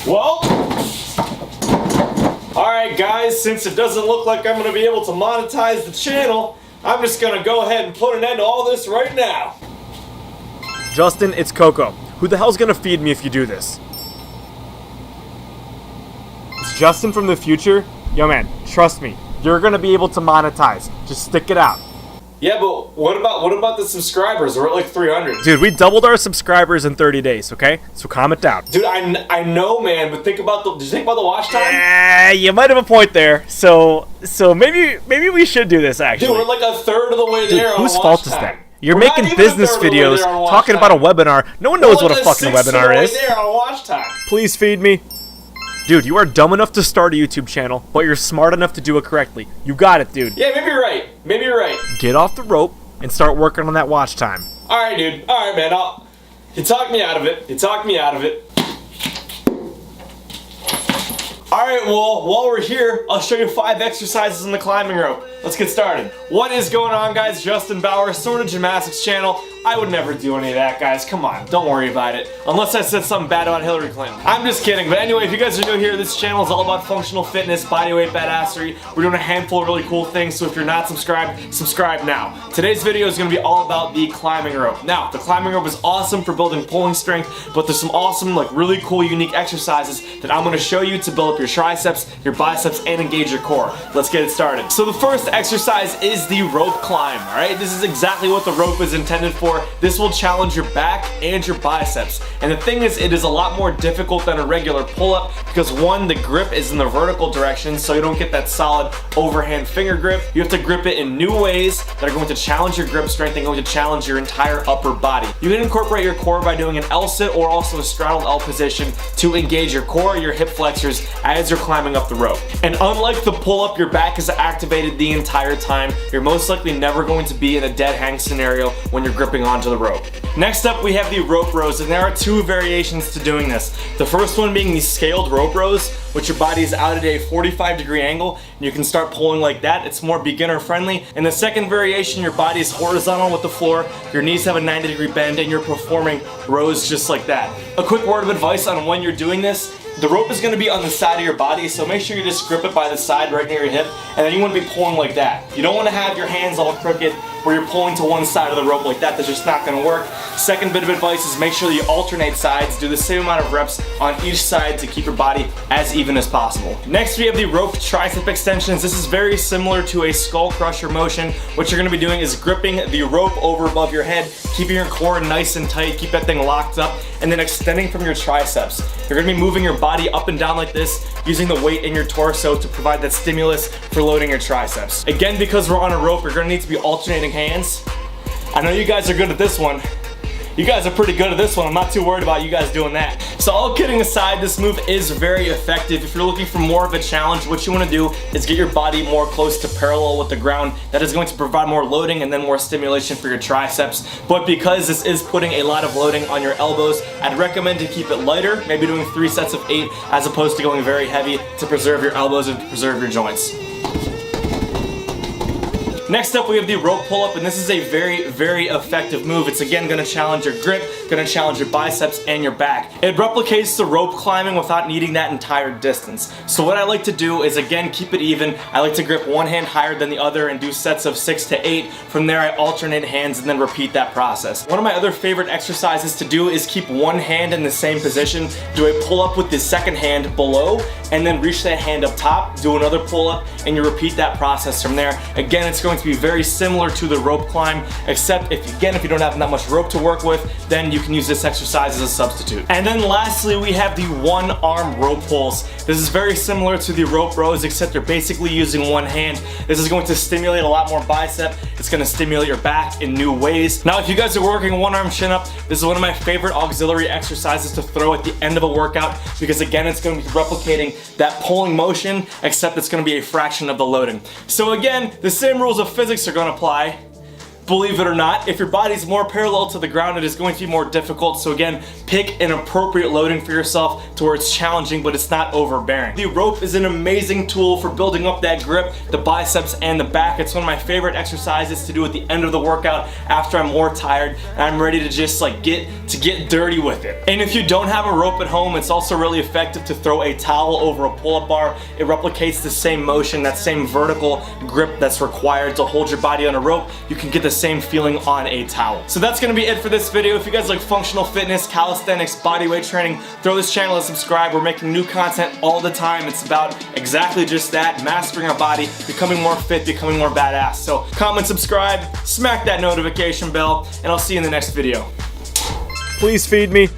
Well, alright guys, since it doesn't look like I'm going to be able to monetize the channel, I'm just going to go ahead and put an end to all this right now. Justin, it's Coco. Who the hell's gonna feed me if you do this? It's Justin from the future? Yo man, trust me, you're gonna be able to monetize. Just stick it out. Yeah, but what about the subscribers? We're at like 300. Dude, we doubled our subscribers in 30 days, okay? So calm it down. Dude, I know, man, but think about did you think about the watch time? You might have a point there. So maybe we should do this actually. Dude, we're like a third of the way there. Dude, on whose watch fault is time. that? You're We're making business videos talking about a webinar. No one knows what a fucking webinar is. There on watch time. Please feed me. Dude, you are dumb enough to start a YouTube channel, but you're smart enough to do it correctly. You got it, dude. Yeah, maybe you're right. Maybe you're right. Get off the rope and start working on that watch time. Alright, dude. Alright, man. You talked me out of it. You talked me out of it. Alright, well, while we're here, I'll show you 5 exercises in the climbing rope. Let's get started. What is going on, guys? Justin Bauer, Sort of Gymnastics channel. I would never do any of that, guys. Come on, don't worry about it. Unless I said something bad about Hillary Clinton. I'm just kidding. But anyway, if you guys are new here, this channel is all about functional fitness, bodyweight badassery. We're doing a handful of really cool things, so if you're not subscribed, subscribe now. Today's video is going to be all about the climbing rope. Now, the climbing rope is awesome for building pulling strength, but there's some awesome, like really cool, unique exercises that I'm going to show you to build up your triceps, your biceps, and engage your core. Let's get it started. So the first exercise is the rope climb, alright? This is exactly what the rope is intended for. This will challenge your back and your biceps. And the thing is, it is a lot more difficult than a regular pull-up because one, the grip is in the vertical direction, so you don't get that solid overhand finger grip. You have to grip it in new ways that are going to challenge your grip strength and going to challenge your entire upper body. You can incorporate your core by doing an 𝗕𝗃 or also a straddled L position to engage your core, your hip flexors as you're climbing up the rope. And unlike the pull-up, your back is activated the entire time. You're most likely never going to be in a dead hang scenario when you're gripping onto the rope. Next up, we have the rope rows, and there are 2 variations to doing this. The first one being the scaled rope rows, which your body is out at a 45-degree angle, and you can start pulling like that. It's more beginner friendly. And the second variation, your body is horizontal with the floor, your knees have a 90-degree bend, and you're performing rows just like that. A quick word of advice on when you're doing this. The rope is going to be on the side of your body, so make sure you just grip it by the side right near your hip, and then you want to be pulling like that. You don't want to have your hands all crooked where you're pulling to one side of the rope like that. That's just not going to work. Second bit of advice is make sure that you alternate sides. Do the same amount of reps on each side to keep your body as even as possible. Next, we have the rope tricep extensions. This is very similar to a skull crusher motion. What you're going to be doing is gripping the rope over above your head, keeping your core nice and tight, keep that thing locked up, and then extending from your triceps. You're going to be moving your body up and down like this, using the weight in your torso to provide that stimulus for loading your triceps. Again, because we're on a rope, you're going to need to be alternating hands. I know you guys are good at this one. You guys are pretty good at this one. I'm not too worried about you guys doing that. So all kidding aside, this move is very effective. If you're looking for more of a challenge, what you want to do is get your body more close to parallel with the ground. That is going to provide more loading and then more stimulation for your triceps. But because this is putting a lot of loading on your elbows, I'd recommend to keep it lighter, maybe doing 3 sets of 8 as opposed to going very heavy to preserve your elbows and to preserve your joints. Next up, we have the rope pull-up, and this is a very, very effective move. It's again going to challenge your grip, going to challenge your biceps and your back. It replicates the rope climbing without needing that entire distance. So what I like to do is, again, keep it even. I like to grip one hand higher than the other and do sets of 6 to 8. From there, I alternate hands and then repeat that process. One of my other favorite exercises to do is keep one hand in the same position, do a pull-up with the second hand below, and then reach that hand up top, do another pull-up, and you repeat that process from there. Again, it's going to be very similar to the rope climb, except if you don't have that much rope to work with, then you can use this exercise as a substitute. And then lastly, we have the one-arm rope pulls. This is very similar to the rope rows, except you're basically using one hand. This is going to stimulate a lot more bicep. It's going to stimulate your back in new ways. Now, if you guys are working one-arm chin-up, this is one of my favorite auxiliary exercises to throw at the end of a workout because, again, it's going to be replicating that pulling motion, except it's going to be a fraction of the loading. So again, the same rules of physics are going to apply. Believe it or not, if your body's more parallel to the ground, it is going to be more difficult. So again, pick an appropriate loading for yourself to where it's challenging, but it's not overbearing. The rope is an amazing tool for building up that grip, the biceps and the back. It's one of my favorite exercises to do at the end of the workout after I'm more tired and I'm ready to just like get dirty with it. And if you don't have a rope at home, it's also really effective to throw a towel over a pull-up bar. It replicates the same motion, that same vertical grip that's required to hold your body on a rope. You can get the same feeling on a towel. So that's gonna be it for this video. If you guys like functional fitness, calisthenics, bodyweight training, throw this channel a subscribe. We're making new content all the time. It's about exactly just that, mastering our body, becoming more fit, becoming more badass. So comment, subscribe, smack that notification bell, and I'll see you in the next video. Please feed me.